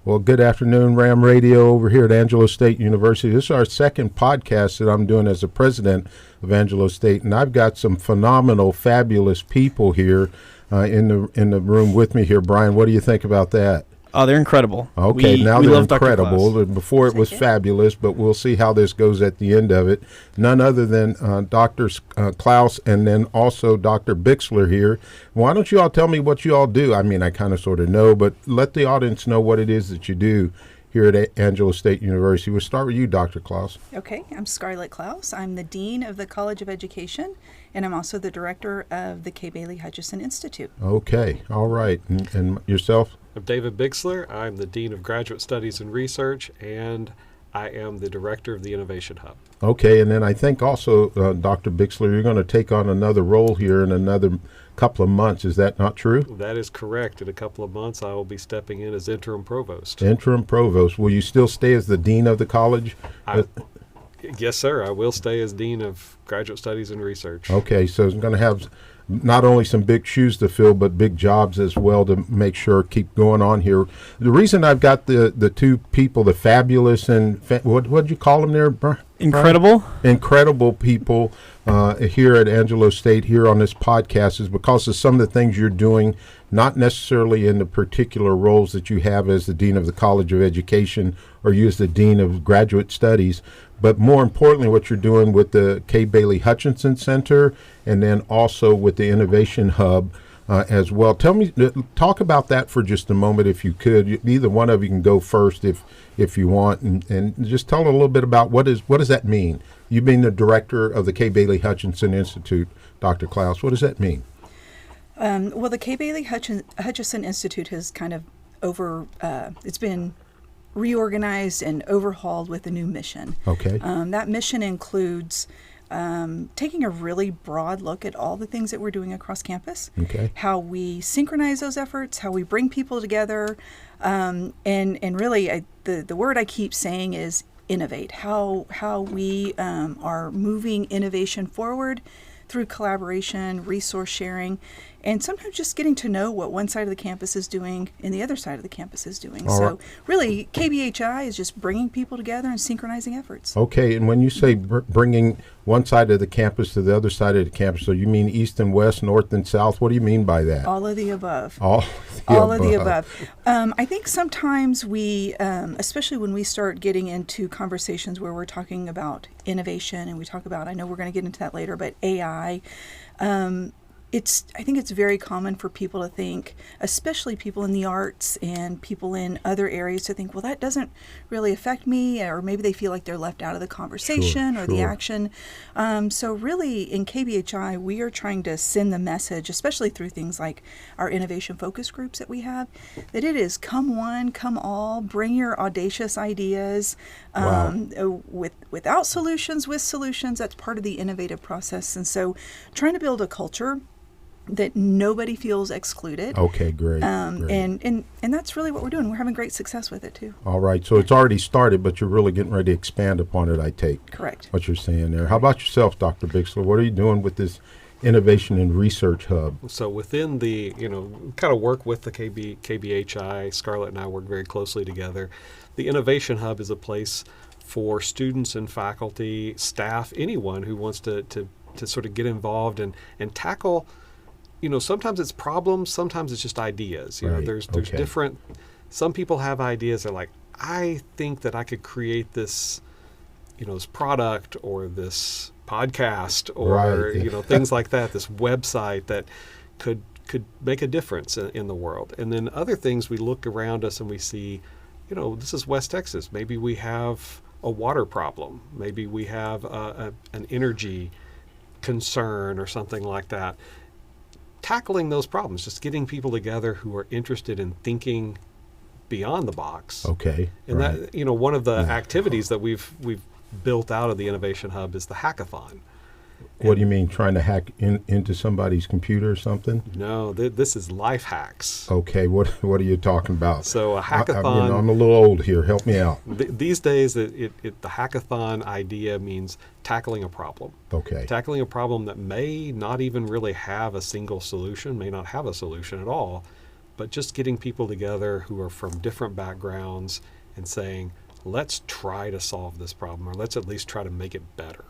Well, good afternoon, Ram Radio over here at Angelo State University. This is our second podcast that I'm doing as the president of Angelo State, and I've got some phenomenal, fabulous people here in the room with me here. Brian, what do you think about that? Oh, they're incredible. Okay, now we they're love Dr. incredible. Clouse. Before it was fabulous, but we'll see how this goes at the end of it. None other than Dr. Clouse and then also Dr. Bixler here. Why don't you all tell me what you all do? I mean, I kind of sort of know, but let the audience know what it is that you do here at Angelo State University. We'll start with you, Dr. Clouse. Okay, I'm Scarlet Clouse. I'm the Dean of the College of Education, and I'm also the Director of the Bailey Hutchison Institute. Okay, all right. And yourself? I'm David Bixler. I'm the Dean of Graduate Studies and Research, and I am the Director of the Innovation Hub. Okay, and then I think also, Dr. Bixler, you're going to take on another role here in another couple of months. Is that not true? That is correct. In a couple of months, I will be stepping in as Interim Provost. Interim Provost. Will you still stay as the Dean of the college? Yes, sir. I will stay as Dean of Graduate Studies and Research. Okay, so it's going to have not only some big shoes to fill, but big jobs as well to make sure keep going on here. The reason I've got the two people, the fabulous and what'd you call them there, Brian? Incredible. Incredible people here at Angelo State here on this podcast is because of some of the things you're doing, not necessarily in the particular roles that you have as the Dean of the College of Education or you as the Dean of Graduate Studies, but more importantly what you're doing with the Bailey Hutchison Center and then also with the Innovation Hub as well. Talk about that for just a moment if you could. Either one of you can go first if you want, and just tell a little bit about what does that mean? You being the director of the Bailey Hutchison Institute, Dr. Clouse, what does that mean? Well, the Bailey Hutchison Institute has kind of it's been reorganized and overhauled with a new mission. Okay. That mission includes taking a really broad look at all the things that we're doing across campus, okay, how we synchronize those efforts, how we bring people together, and really the word I keep saying is innovate, how we are moving innovation forward through collaboration, resource sharing, and sometimes just getting to know what one side of the campus is doing and the other side of the campus is doing. So really, KBHI is just bringing people together and synchronizing efforts. Okay, and when you say bringing one side of the campus to the other side of the campus, so you mean east and west, north and south? What do you mean by that? All of the above. All of the above. I think sometimes we, especially when we start getting into conversations where we're talking about innovation and we talk about, I know we're going to get into that later, but AI, I think it's very common for people to think, especially people in the arts and people in other areas, to think, well, that doesn't really affect me, or maybe they feel like they're left out of the conversation or the action. So really, in KBHI, we are trying to send the message, especially through things like our innovation focus groups that we have, that it is come one, come all, bring your audacious ideas, without solutions, with solutions. That's part of the innovative process. And so trying to build a culture that nobody feels excluded. Okay, great. great. And that's really what we're doing. We're having great success with it too. All right, so it's already started, but you're really getting ready to expand upon it, I take. Correct. What you're saying there. How about yourself, Dr. Bixler? What are you doing with this Innovation and Research Hub? So within the, kind of work with the KBHI, Scarlett and I work very closely together. The Innovation Hub is a place for students and faculty, staff, anyone who wants to sort of get involved and tackle. Sometimes it's problems, sometimes it's just ideas. There's different. Some people have ideas. They're like, I think that I could create this, this product or this podcast or things like that. This website that could make a difference in the world. And then other things, we look around us and we see, this is West Texas. Maybe we have a water problem. Maybe we have an energy concern or something like that. Tackling those problems, just getting people together who are interested in thinking beyond the box. Okay. And that, one of the activities that we've built out of the Innovation Hub is the hackathon. What do you mean, trying to hack into somebody's computer or something? No, this is life hacks. Okay, what are you talking about? So a hackathon. I'm a little old here. Help me out. These days, the hackathon idea means tackling a problem. Okay. Tackling a problem that may not even really have a single solution, may not have a solution at all, but just getting people together who are from different backgrounds and saying, let's try to solve this problem, or let's at least try to make it better.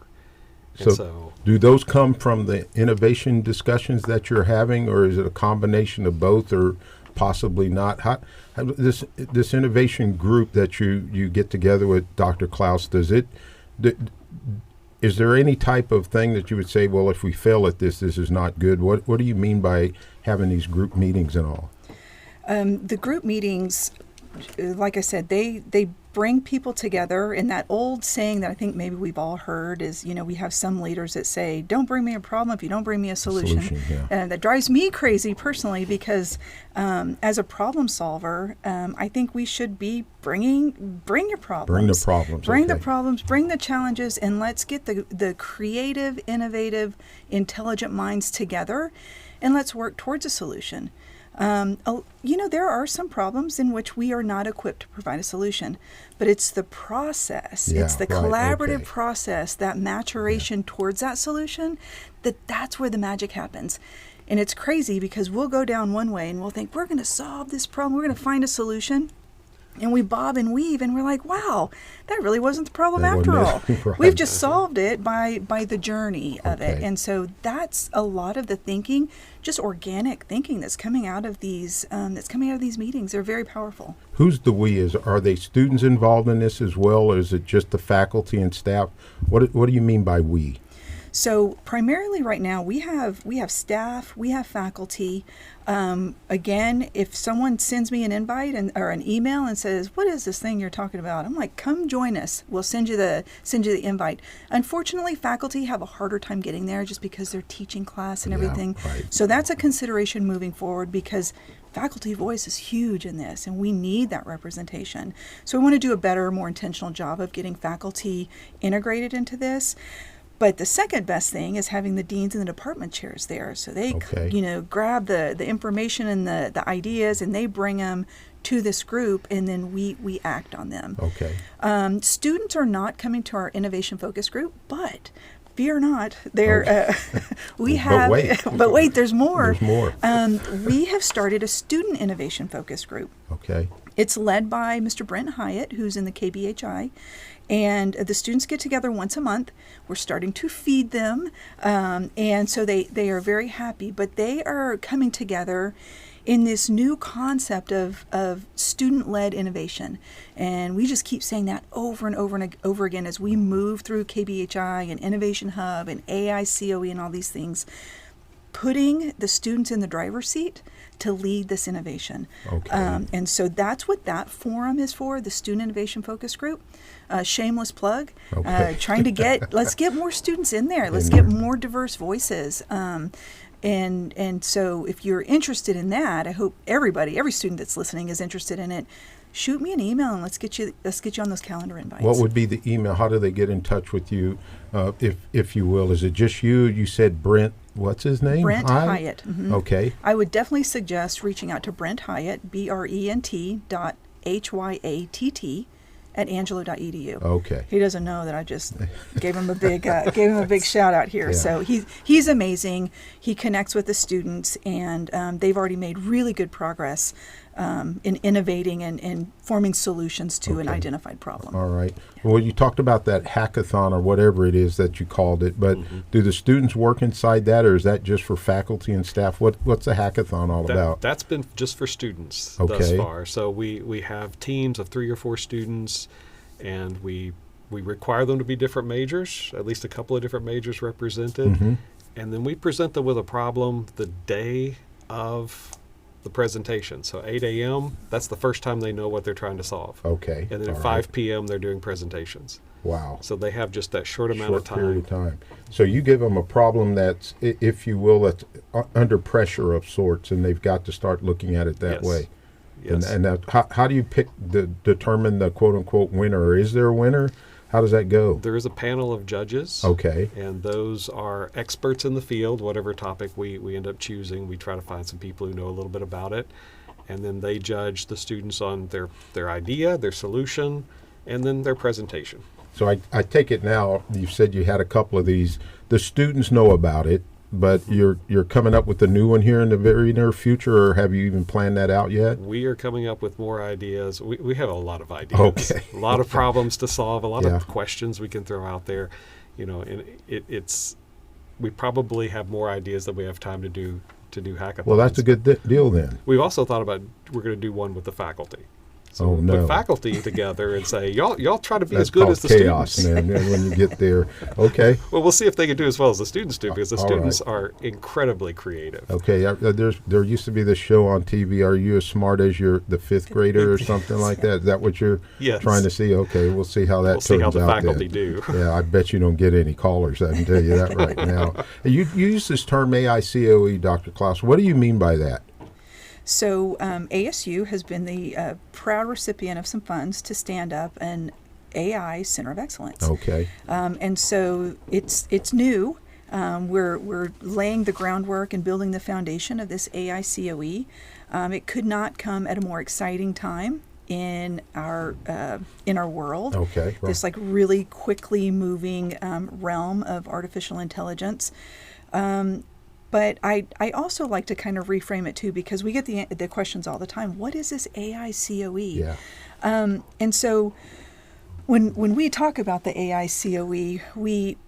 So do those come from the innovation discussions that you're having, or is it a combination of both, or possibly not? How this innovation group that you get together with Dr. Clouse, is there any type of thing that you would say, well, if we fail at this is not good? What do you mean by having these group meetings and all? The group meetings, like I said, they bring people together. And that old saying that I think maybe we've all heard is, we have some leaders that say, don't bring me a problem if you don't bring me a solution. Yeah. And that drives me crazy personally, because as a problem solver, I think we should be bring your problems. Bring the problems. Bring the problems, bring the challenges, and let's get the creative, innovative, intelligent minds together, and let's work towards a solution. There are some problems in which we are not equipped to provide a solution, but it's the process. Yeah, it's the right, collaborative okay. process, that maturation towards that solution, that's where the magic happens. And it's crazy because we'll go down one way and we'll think, we're going to solve this problem, we're going to find a solution. And we bob and weave, and we're like, wow, that really wasn't the problem after all. Right. We've just solved it by the journey of it. Okay. And so that's a lot of the thinking, just organic thinking that's coming out of these meetings. They're very powerful. Who's the we? Are they students involved in this as well, or is it just the faculty and staff? What do you mean by we? So primarily right now we have staff, we have faculty. Again, if someone sends me an invite or an email and says, "What is this thing you're talking about?" I'm like, "Come join us. We'll send you the invite." Unfortunately, faculty have a harder time getting there just because they're teaching class and everything. Yeah, right. So that's a consideration moving forward, because faculty voice is huge in this, and we need that representation. So we want to do a better, more intentional job of getting faculty integrated into this. But the second best thing is having the deans and the department chairs there. So they, grab the information and the ideas, and they bring them to this group, and then we act on them. Okay. Students are not coming to our innovation focus group, but fear not. We have, but wait, there's more. There's more. We have started a student innovation focus group. Okay. It's led by Mr. Brent Hyatt, who's in the KBHI, and the students get together once a month. We're starting to feed them, and so they are very happy, but they are coming together in this new concept of student-led innovation. And we just keep saying that over and over and over again as we move through KBHI and Innovation Hub and AI COE and all these things, putting the students in the driver's seat to lead this innovation. Okay. And so that's what that forum is for, the Student Innovation Focus Group. Shameless plug. Okay. Let's get more students in there. Let's get more diverse voices. And so if you're interested in that, I hope every student that's listening is interested in it. Shoot me an email and let's get you on those calendar invites. What would be the email? How do they get in touch with you, if you will? Is it just you? You said Brent. What's his name? Brent Hyatt. Mm-hmm. Okay. I would definitely suggest reaching out to Brent Hyatt, BRENT.HYATT @angelo.edu. Okay. He doesn't know that I just gave him a big shout out here. Yeah. So he's amazing. He connects with the students, and they've already made really good progress in innovating and forming solutions to an identified problem. All right. Well, you talked about that hackathon or whatever it is that you called it, but do the students work inside that, or is that just for faculty and staff? What's the hackathon all about? That's been just for students thus far. So we have teams of 3 or 4 students, and we require them to be different majors, at least a couple of different majors represented, and then we present them with a problem the day of the presentation. So 8 a.m., that's the first time they know what they're trying to solve. Okay. And then at 5 p.m., they're doing presentations. Wow. So they have just that short amount of time. Period of time. So you give them a problem that's, if you will, that's under pressure of sorts, and they've got to start looking at it that way. Yes. And that, how do you determine the quote-unquote winner? Or is there a winner? How does that go? There is a panel of judges. Okay. And those are experts in the field, whatever topic we end up choosing. We try to find some people who know a little bit about it. And then they judge the students on their idea, their solution, and then their presentation. So I take it now, you said you had a couple of these. The students know about it, but you're coming up with a new one here in the very near future, or have you even planned that out yet? We are coming up with more ideas. We have a lot of ideas, Okay. a lot of problems to solve, a lot Yeah. of questions we can throw out there. And we probably have more ideas than we have time to do hackathons. Well, that's a good deal then. We've also thought about we're going to do one with the faculty. So Oh, no. put faculty together and say, y'all try to be That's as good called as the chaos, students. man, when you get there. Okay. Well, we'll see if they can do as well as the students do, because the All students right. are incredibly creative. Okay, there used to be this show on TV. Are you as smart as the fifth grader or something like that? Is that what you're Yes. trying to see? Okay, we'll see how that We'll see turns how the out faculty then. do. Yeah, I bet you don't get any callers. I can tell you that right now. You use this term AICOE, Dr. Clouse. What do you mean by that? So ASU has been the proud recipient of some funds to stand up an AI Center of Excellence. Okay. And so it's new. We're laying the groundwork and building the foundation of this AICOE. It could not come at a more exciting time in our world. Okay. This like really quickly moving realm of artificial intelligence. But I also like to kind of reframe it too, because we get the questions all the time. What is this AICOE? Yeah. And so when we talk about the AICOE,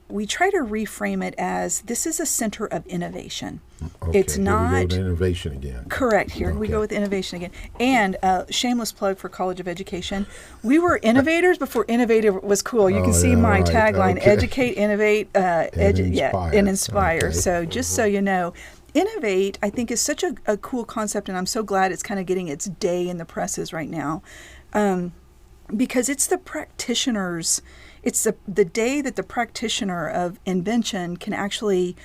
we try to reframe it as this is a center of innovation. Okay. It's Here we not go to innovation again. correct. Here we Okay. go with innovation again. And shameless plug for College of Education. We were innovators before innovative was cool. You can see yeah, my right. tagline: Okay. educate, innovate, inspire. and inspire. Okay. So just so you know, innovate, I think, is such a cool concept, and I'm so glad it's kind of getting its day in the presses right now. Because it's the practitioners, it's the day that the practitioner of invention can actually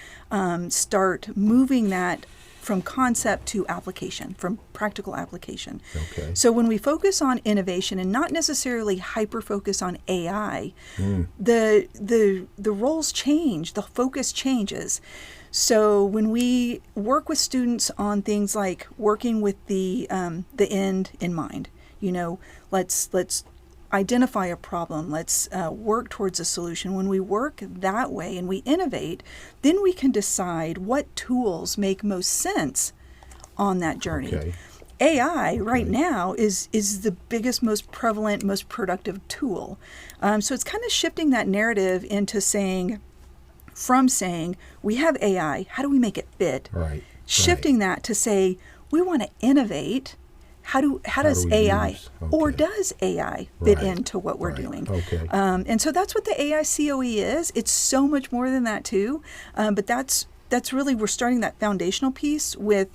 start moving that from concept to application, from practical application. Okay. So when we focus on innovation and not necessarily hyper-focus on AI, the roles change, the focus changes. So when we work with students on things like working with the end in mind, let's identify a problem, let's work towards a solution. When we work that way and we innovate, then we can decide what tools make most sense on that journey. Okay. AI right now is the biggest, most prevalent, most productive tool. So it's kind of shifting that narrative into saying we have AI, how do we make it fit? Right. Shifting that to say we want to innovate. How does we AI use? or Okay. does AI fit Right. into what we're Right. doing? Okay. And so that's what the AICOE is. It's so much more than that too. But that's really, we're starting that foundational piece with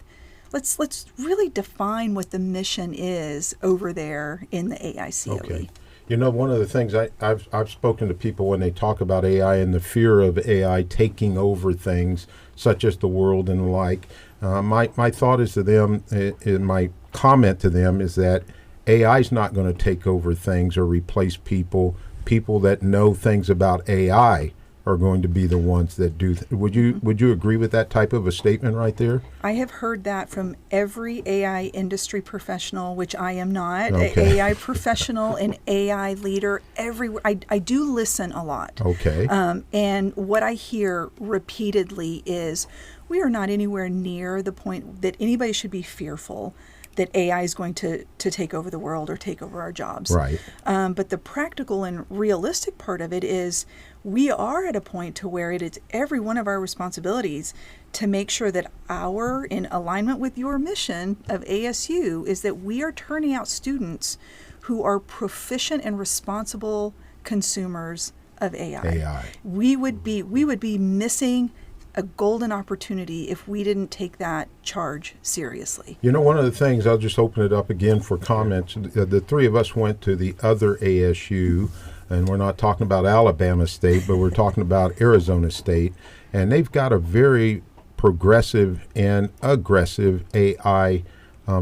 let's really define what the mission is over there in the AICOE. Okay. One of the things I've spoken to people when they talk about AI and the fear of AI taking over things such as the world and the like. My thought is to them, and my comment to them is that AI is not going to take over things or replace people. People that know things about AI are going to be the ones that do. Would you agree with that type of a statement right there? I have heard that from every AI industry professional, which I am not, Okay. AI professional and AI leader. I do listen a lot. Okay. And what I hear repeatedly is we are not anywhere near the point that anybody should be fearful that AI is going to take over the world or take over our jobs. Right. But the practical and realistic part of it is we are at a point to where it is every one of our responsibilities to make sure that in alignment with your mission of ASU, is that we are turning out students who are proficient and responsible consumers of AI. We would be missing a golden opportunity if we didn't take that charge seriously. One of the things, I'll just open it up again for comments. The three of us went to the other ASU, and we're not talking about Alabama State, but we're talking about Arizona State, and they've got a very progressive and aggressive AI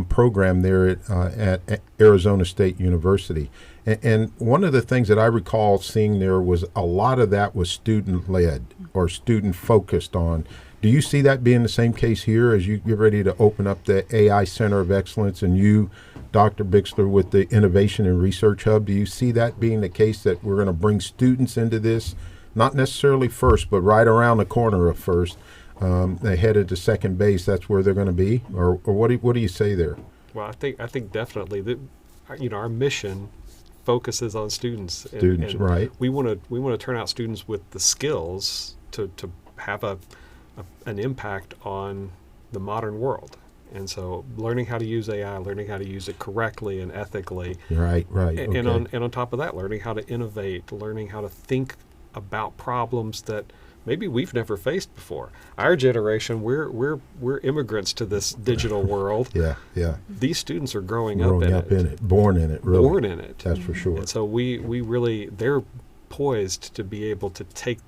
program there at Arizona State University. And one of the things that I recall seeing there was a lot of that was student-led or student-focused on. Do you see that being the same case here as you get ready to open up the AI Center of Excellence and you, Dr. Bixler, with the Innovation and Research Hub? Do you see that being the case, that we're going to bring students into this, not necessarily first, but right around the corner of first, they headed to second base, that's where they're going to be? Or what do you say there? Well, I think definitely that, our mission focuses on students. Students, and right. We want to turn out students with the skills to have an impact on the modern world. And so learning how to use AI, learning how to use it correctly and ethically. Right. And Okay. on top of that, learning how to innovate, learning how to think about problems that maybe we've never faced before. Our generation, we're immigrants to this digital world. Yeah. These students are growing Growing up in it. born in it, really. Born in it. That's for sure. And so we really, they're poised to be able to take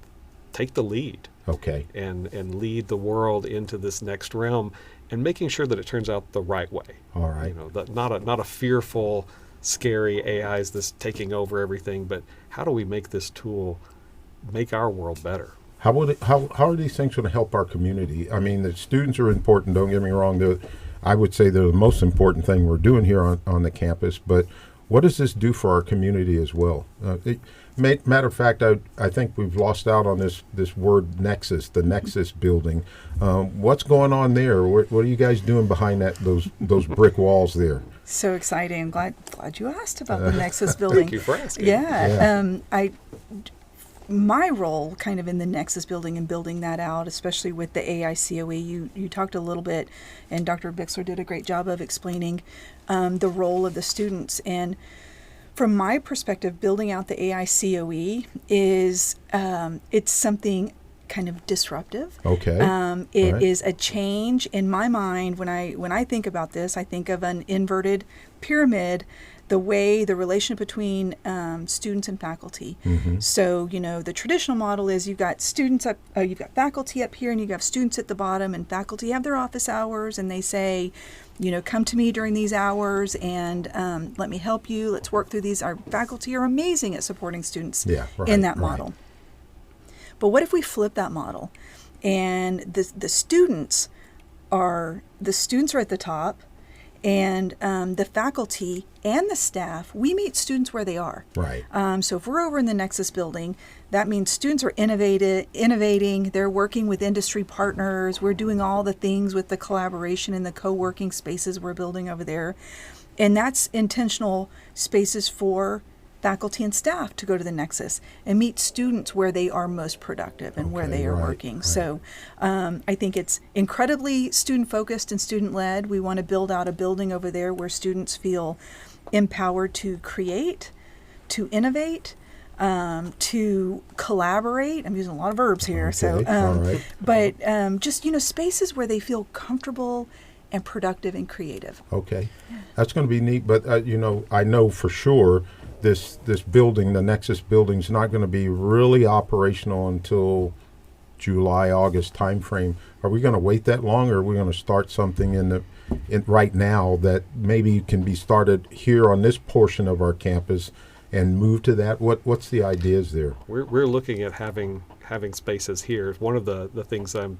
the lead Okay. and lead the world into this next realm, and making sure that it turns out the right way. All right. That not a fearful, scary AI is this taking over everything, but how do we make this tool make our world better? How are these things going to help our community? I mean, the students are important. Don't get me wrong. I would say they're the most important thing we're doing here on the campus. But what does this do for our community as well? Matter of fact, I think we've lost out on this word nexus, the Nexus building. What's going on there? What are you guys doing behind those brick walls there? So exciting. I'm glad you asked about the Nexus building. Thank you for asking. Yeah. My role kind of in the Nexus building and building that out, especially with the AI COE, you talked a little bit, and Dr. Bixler did a great job of explaining the role of the students. And from my perspective, building out the AI COE is it's something kind of disruptive. Okay. It Right. is a change in my mind. When I think about this, I think of an inverted pyramid, the relationship between students and faculty. Mm-hmm. So, the traditional model is you've got you've got faculty up here, and you have students at the bottom, and faculty have their office hours, and they say, come to me during these hours and let me help you. Let's work through these. Our faculty are amazing at supporting students in that model. But what if we flip that model, and the students are at the top, and the faculty and the staff, we meet students where they are. Right. So if we're over in the Nexus building, that means students are innovating. They're working with industry partners. We're doing all the things with the collaboration and the co-working spaces we're building over there. And that's intentional spaces for faculty and staff to go to the Nexus and meet students where they are most productive and where they are working. Right. So I think it's incredibly student-focused and student-led. We want to build out a building over there where students feel empowered to create, to innovate, to collaborate. I'm using a lot of verbs here. Okay. All right. But just, spaces where they feel comfortable and productive and creative. Okay. That's going to be neat. But, I know for sure this building, the Nexus building, is not going to be really operational until July, August timeframe. Are we going to wait that long, or are we going to start something right now that maybe can be started here on this portion of our campus and move to that? What's the ideas there? We're looking at having spaces here. One of the things I'm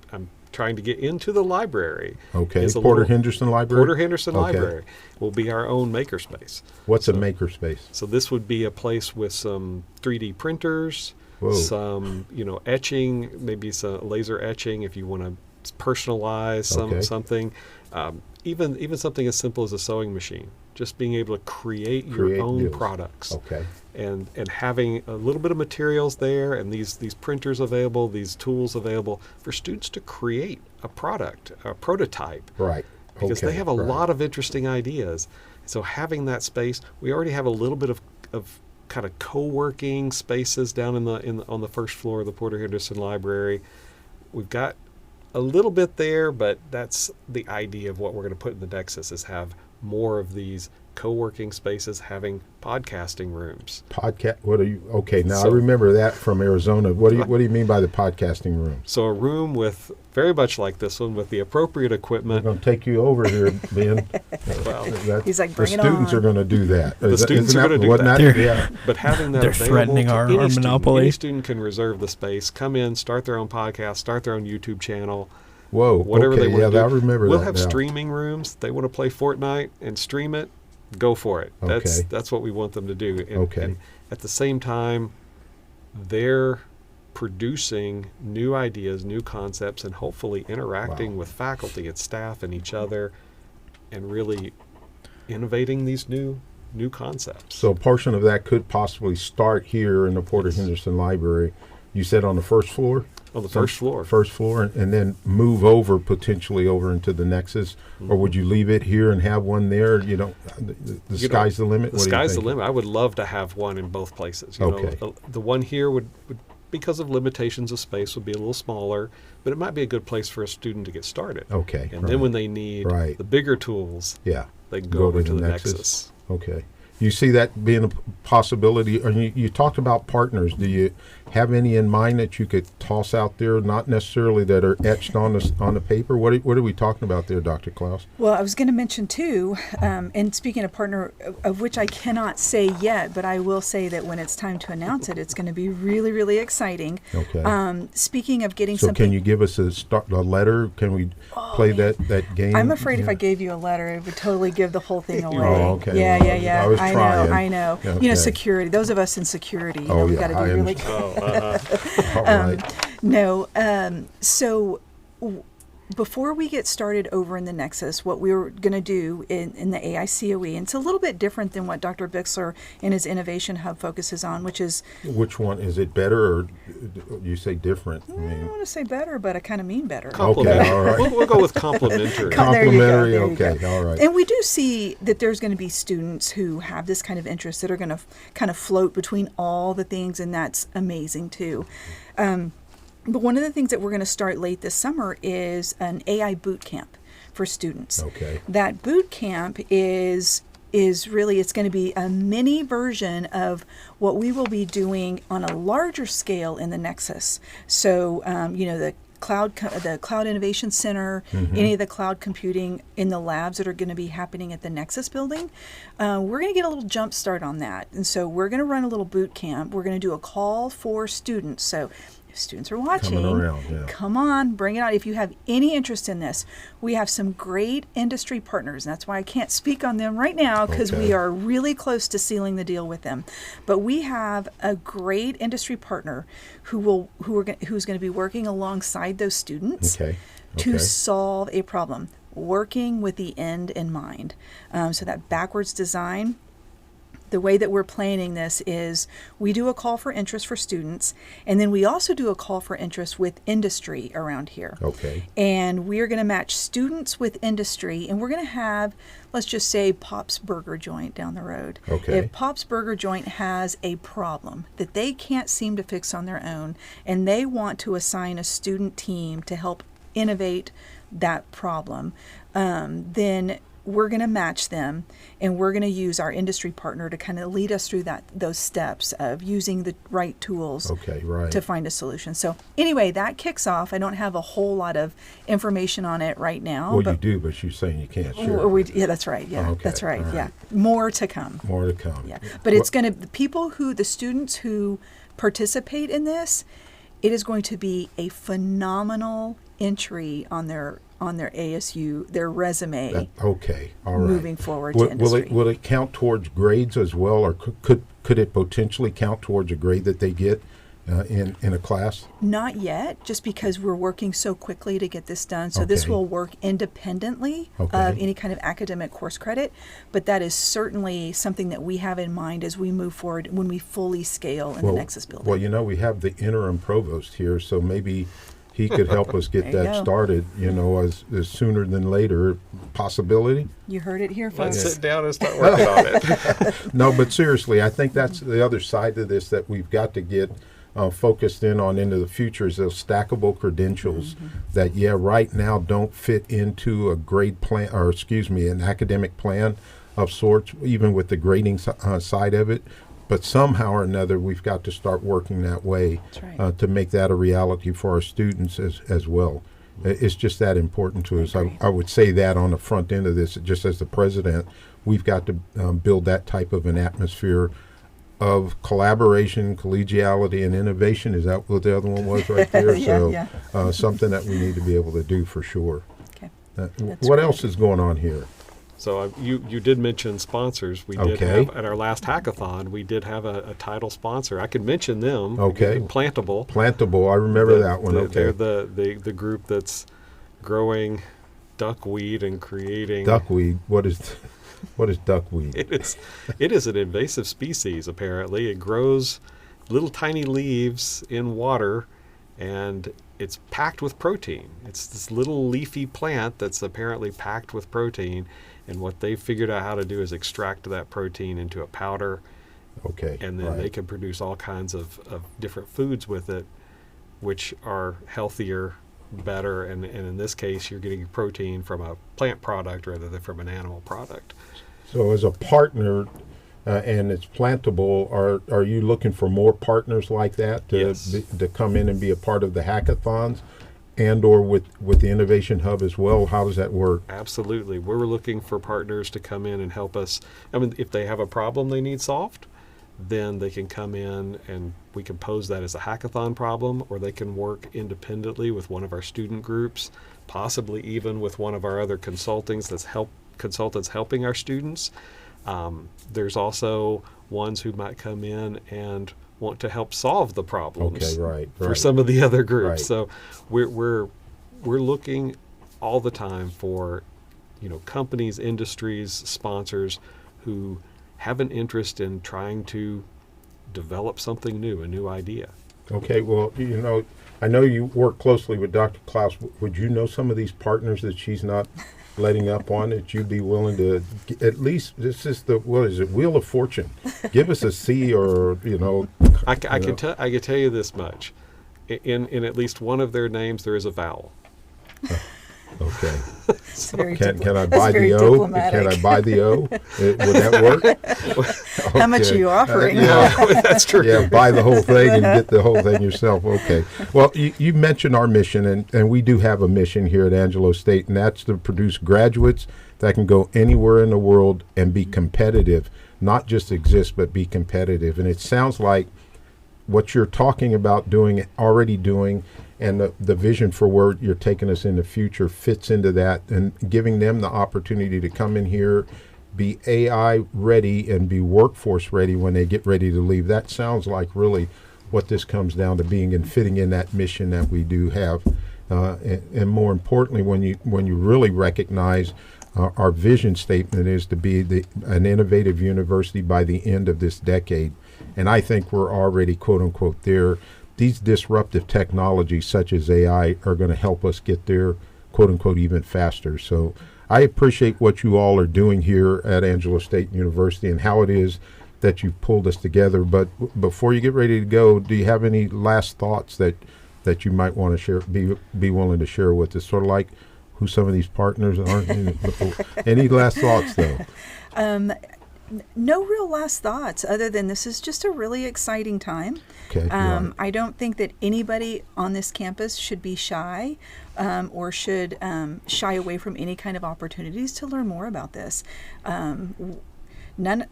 trying to get into the library. Okay. Porter Henderson Library? Porter Henderson Library will be our own makerspace. What's a makerspace? So this would be a place with some 3D printers, Whoa. some etching, maybe some laser etching if you want to personalize something. Even something as simple as a sewing machine. Just being able to create your own deals. products. Okay. And having a little bit of materials there, and these printers available, these tools available for students to create a product, a prototype. Right. Because they have a lot of interesting ideas. So having that space, we already have a little bit of kind of co-working spaces down on the first floor of the Porter Henderson Library. We've got a little bit there, but that's the idea of what we're going to put in the Nexus, is have more of these co-working spaces, having podcasting rooms. What are you? Okay, now I remember that from Arizona. What do you mean by the podcasting room? So a room with, very much like this one, with the appropriate equipment. I'm going to take you over here, Ben. Well, he's like, the bring it students on. are going to do that. The students are going to do that. Yeah. But having that They're available threatening to our any student. monopoly. Any student can reserve the space, come in, start their own podcast, start their own YouTube channel. Whoa. Whatever okay, they want to do. I remember we'll that have now. streaming rooms. They want to play Fortnite and stream it. Go for it. That's what we want them to do. And at the same time, their producing new ideas, new concepts, and hopefully interacting with faculty and staff and each other, and really innovating these new concepts. So a portion of that could possibly start here in the Porter Henderson Library. You said on the first floor? On the first floor. First floor, and then move over potentially over into the Nexus, or would you leave it here and have one there? You know, the sky's the limit. The sky's the limit. I would love to have one in both places. You know, the one here would, because of limitations of space, would be a little smaller, but it might be a good place for a student to get started. Okay. And then when they need the bigger tools, they can go over to the Nexus. Okay. You see that being a possibility? Or you talked about partners. Do you have any in mind that you could toss out there, not necessarily that are etched on the paper? What are we talking about there, Dr. Clouse? Well, I was going to mention too, and speaking of partner, of which I cannot say yet, but I will say that when it's time to announce it, it's going to be really, really exciting. Okay. Speaking of getting so something. Can you give us a letter? Can we play that game? I'm afraid if I gave you a letter, it would totally give the whole thing away. Oh, okay. Yeah. I was trying. I know. Okay. You know, security. Those of us in security, you know, we've got to be really. All right. No. So before we get started over in the Nexus, what we were going to do in the AICOE, and it's a little bit different than what Dr. Bixler in his Innovation Hub focuses on, which is... Which one? Is it better, or you say different? I don't want to say better, but I kind of mean better. Okay, all right. We'll go with complementary. Complementary, there you go. Okay, all right. And we do see that there's going to be students who have this kind of interest that are going to kind of float between all the things, and that's amazing too. But one of the things that we're going to start late this summer is an AI boot camp for students. Okay. That boot camp is really, it's going to be a mini version of what we will be doing on a larger scale in the Nexus. So, the Cloud Innovation Center, any of the cloud computing in the labs that are going to be happening at the Nexus building, we're going to get a little jump start on that. And so we're going to run a little boot camp. We're going to do a call for students. So if students are watching, come on, bring it on. If you have any interest in this, we have some great industry partners. And that's why I can't speak on them right now, because we are really close to sealing the deal with them. But we have a great industry partner who's going to be working alongside those students to solve a problem, working with the end in mind. So that backwards design. The way that we're planning this is we do a call for interest for students, and then we also do a call for interest with industry around here. Okay. And we are going to match students with industry, and we're going to have, let's just say, Pop's Burger Joint down the road. Okay. If Pop's Burger Joint has a problem that they can't seem to fix on their own, and they want to assign a student team to help innovate that problem, then we're going to match them, and we're going to use our industry partner to kind of lead us through those steps of using the right tools to find a solution. So anyway, that kicks off. I don't have a whole lot of information on it right now. Well, you do, but you're saying you can't share. Yeah, that's right. Yeah, that's right. Yeah, more to come. More to come. Yeah, but it's going to, the students who participate in this, it is going to be a phenomenal entry on their ASU, their resume. All right. Moving forward to industry. Will it count towards grades as well, or could it potentially count towards a grade that they get in a class? Not yet, just because we're working so quickly to get this done. So this will work independently of any kind of academic course credit, but that is certainly something that we have in mind as we move forward when we fully scale in the Nexus building. Well, we have the interim provost here, so maybe he could help us get that started, as sooner than later. Possibility? You heard it here, folks. Let's sit down and start working on it. No, but seriously, I think that's the other side of this that we've got to get focused in on into the future, is those stackable credentials that, right now don't fit into a grade plan, or an academic plan of sorts, even with the grading side of it. But somehow or another, we've got to start working that way to make that a reality for our students as well. It's just that important to us. I would say that on the front end of this, just as the president, we've got to build that type of an atmosphere of collaboration, collegiality, and innovation. Is that what the other one was right there? So something that we need to be able to do for sure. Okay. What else is going on here? So you did mention sponsors. We did Okay. have, at our last hackathon, we did have a title sponsor. I can mention them. Okay. Plantable. Plantable, I remember that one. They're Okay. the group that's growing duckweed and creating Duckweed. What is duckweed? It is an invasive species. Apparently, it grows little tiny leaves in water, and it's packed with protein. It's this little leafy plant that's apparently packed with protein, and what they figured out how to do is extract that protein into a powder, Okay. and then right. they can produce all kinds of different foods with it, which are healthier, better, and in this case, you're getting protein from a plant product rather than from an animal product. So as a partner, and it's plantable, are you looking for more partners like that to Yes. to come in and be a part of the hackathons, and or with the Innovation Hub as well? How does that work? Absolutely. We're looking for partners to come in and help us. I mean, if they have a problem they need solved, then they can come in and we can pose that as a hackathon problem, or they can work independently with one of our student groups, possibly even with one of our other consultants helping our students. There's also ones who might come in and want to help solve the problems Okay, right. for some of the other groups. Right. So we're looking all the time for, companies, industries, sponsors who have an interest in trying to develop something new, a new idea. Okay, well, I know you work closely with Dr. Clouse. Would you know some of these partners that she's not letting up on, that you'd be willing to at least, this is Wheel of Fortune. Give us a C or, I can tell you this much. In at least one of their names, there is a vowel. Okay. Can I buy the O? Can I buy the O? Would that work? How much are you offering? That's true. Yeah, buy the whole thing and get the whole thing yourself. Okay. Well, you mentioned our mission, and we do have a mission here at Angelo State, and that's to produce graduates that can go anywhere in the world and be competitive, not just exist, but be competitive. And it sounds like what you're talking about already doing, and the vision for where you're taking us in the future fits into that, and giving them the opportunity to come in here, be AI ready and be workforce ready when they get ready to leave. That sounds like really what this comes down to being and fitting in that mission that we do have. And more importantly, when you really recognize our vision statement is to be an innovative university by the end of this decade. And I think we're already, quote unquote, there. These disruptive technologies such as AI are going to help us get there, quote unquote, even faster. So I appreciate what you all are doing here at Angelo State University and how it is that you've pulled us together. But before you get ready to go, do you have any last thoughts that you might want to share, be willing to share with us? Sort of like who some of these partners are. Any last thoughts, though? No real last thoughts other than this is just a really exciting time. Okay, right. I don't think that anybody on this campus should be shy or should shy away from any kind of opportunities to learn more about this. None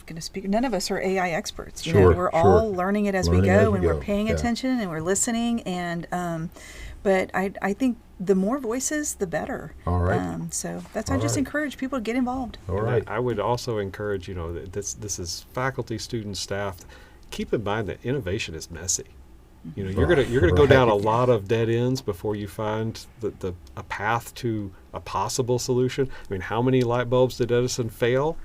of us are AI experts. We're all learning it as we go, and we're paying attention and we're listening. And but I think the more voices, the better. All right. So I just encourage people to get involved. All right. I would also encourage, that this is faculty, students, staff. Keep in mind that innovation is messy. You're gonna go down a lot of dead ends before you find a path to a possible solution. I mean, how many light bulbs did Edison fail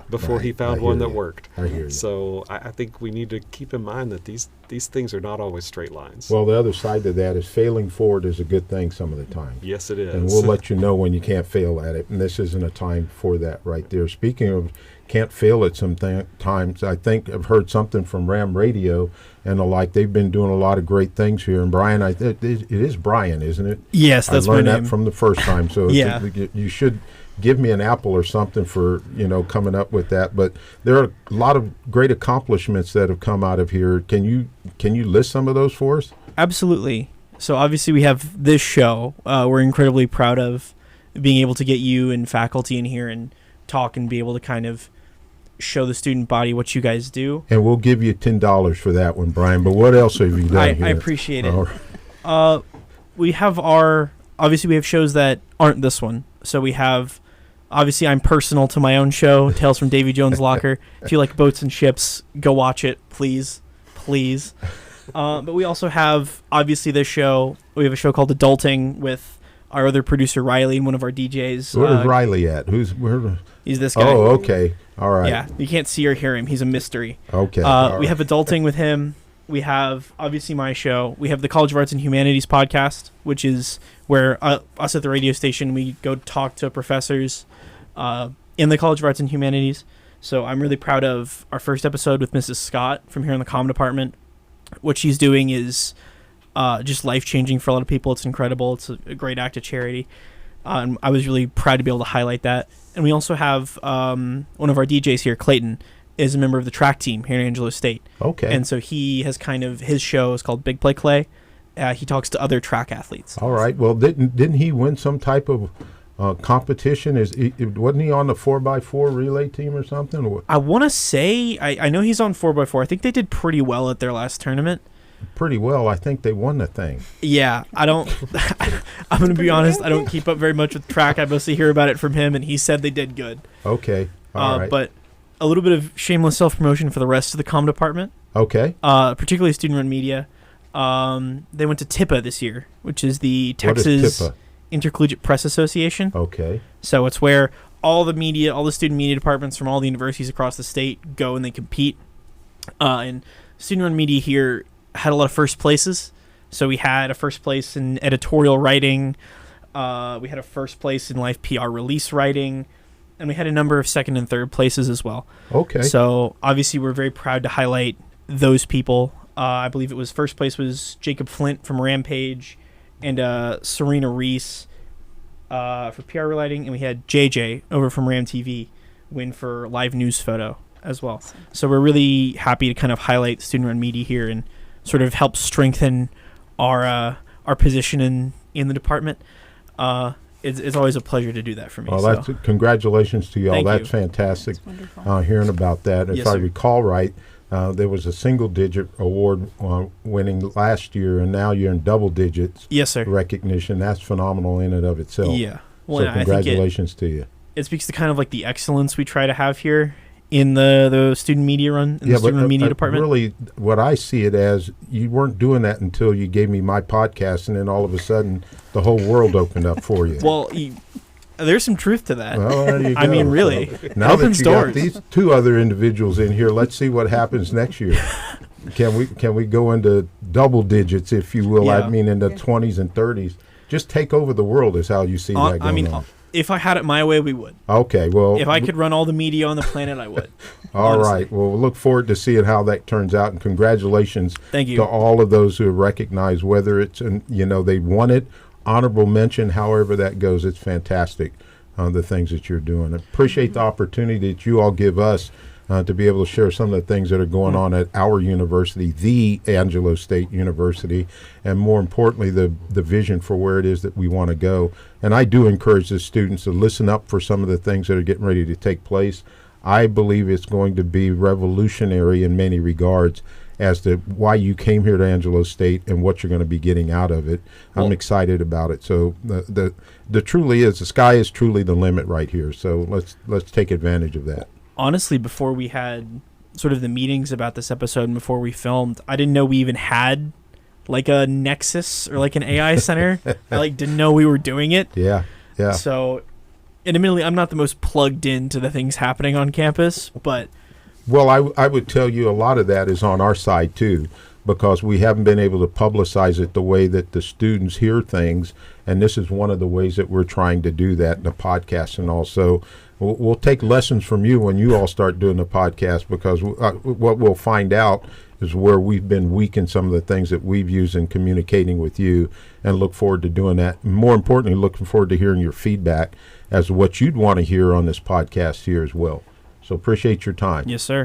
before he found one that worked? I hear you. So I think we need to keep in mind that these things are not always straight lines. Well, the other side of that is failing forward is a good thing some of the time. Yes, it is. And we'll let you know when you can't fail at it. And this isn't a time for that right there. Speaking of can't fail at some times, I think I've heard something from Ram Radio and the like. They've been doing a lot of great things here. And Brian, it is Brian, isn't it? Yes, that's my name. I learned that that from the first time. So yeah. You should give me an apple or something for coming up with that. But there are a lot of great accomplishments that have come out of here. Can you list some of those for us? Absolutely. So obviously we have this show. We're incredibly proud of being able to get you and faculty in here and talk and be able to kind of show the student body what you guys do. And we'll give you $10 for that one, Brian. But what else have you done here? I appreciate it. We have obviously we have shows that aren't this one. So we have Obviously, I'm personal to my own show, Tales from Davy Jones' Locker. If you like boats and ships, go watch it, please. Please. But we also have, obviously, this show. We have a show called Adulting with our other producer, Riley, and one of our DJs. Where's Riley at? Where? He's this guy. Oh, okay. All right. Yeah, you can't see or hear him. He's a mystery. Okay. We have Adulting with him. We have, obviously, my show. We have the College of Arts and Humanities podcast, which is where us at the radio station, we go talk to professors in the College of Arts and Humanities. So I'm really proud of our first episode with Mrs. Scott from here in the comm department. What she's doing is just life-changing for a lot of people. It's incredible. It's a great act of charity. And I was really proud to be able to highlight that. And we also have one of our DJs here, Clayton, is a member of the track team here in Angelo State. Okay. And so he has his show is called Big Play Clay. He talks to other track athletes. All right. Well, didn't he win some type of competition? Wasn't he on the 4x4 relay team or something? I want to say, I know he's on 4x4. I think they did pretty well at their last tournament. Pretty well. I think they won the thing. Yeah, I'm going to be honest, I don't keep up very much with track. I mostly hear about it from him, and he said they did good. Okay. All right. But a little bit of shameless self-promotion for the rest of the comm department. Okay. Particularly student-run media. They went to TIPA this year, which is the Texas Intercollegiate Press Association. Okay. So it's where all the student media departments from all the universities across the state go and they compete. And student-run media here had a lot of first places. So we had a first place in editorial writing. We had a first place in live PR release writing. And we had a number of second and third places as well. Okay. So obviously we're very proud to highlight those people. I believe it was first place was Jacob Flint from Rampage and Serena Reese for PR writing. And we had JJ over from Ram TV win for live news photo as well. So we're really happy to kind of highlight student-run media here and sort of help strengthen our position in the department. It's always a pleasure to do that for me. Well, congratulations to y'all. Thank That's you. Fantastic. That's wonderful. Hearing about that. If Yes, I sir. recall right, there was a single-digit award winning last year, and now you're in double digits Yes, sir. recognition. That's phenomenal in and of itself. Yeah. Well, So I think congratulations to you. it speaks to kind of like the excellence we try to have here in the student media run, in the student media department. Really, what I see it as, you weren't doing that until you gave me my podcast, and then all of a sudden, the whole world opened up for you. Well, there's some truth to that. Well, there you go. I mean, really, Now opens that you doors. got these two other individuals in here, let's see what happens next year. Can we go into double digits, if you will? Yeah. I mean, in the 20s and 30s. Just take over the world is how you see that going on. If I had it my way, we would. Okay, well, If I could run all the media on the planet, I would. all honestly. right. Well, we'll look forward to seeing how that turns out, and congratulations Thank you. to all of those who have recognized, whether it's they won it, honorable mention, however that goes. It's fantastic, the things that you're doing. I appreciate the opportunity that you all give us to be able to share some of the things that are going on at our university, the Angelo State University, and more importantly, the vision for where it is that we want to go. And I do encourage the students to listen up for some of the things that are getting ready to take place. I believe it's going to be revolutionary in many regards as to why you came here to Angelo State and what you're going to be getting out of it. I'm excited about it. So the truly is, the sky is truly the limit right here. So let's take advantage of that. Honestly, before we had sort of the meetings about this episode and before we filmed, I didn't know we even had like a Nexus or like an AI center. I didn't know we were doing it. Yeah. So, and admittedly, I'm not the most plugged into the things happening on campus, but Well, I would tell you a lot of that is on our side too, because we haven't been able to publicize it the way that the students hear things, and this is one of the ways that we're trying to do that in the podcast. And also, we'll take lessons from you when you all start doing the podcast, because what we'll find out is where we've been weak in some of the things that we've used in communicating with you, and look forward to doing that. More importantly, looking forward to hearing your feedback as to what you'd want to hear on this podcast here as well. So appreciate your time. yes, sir.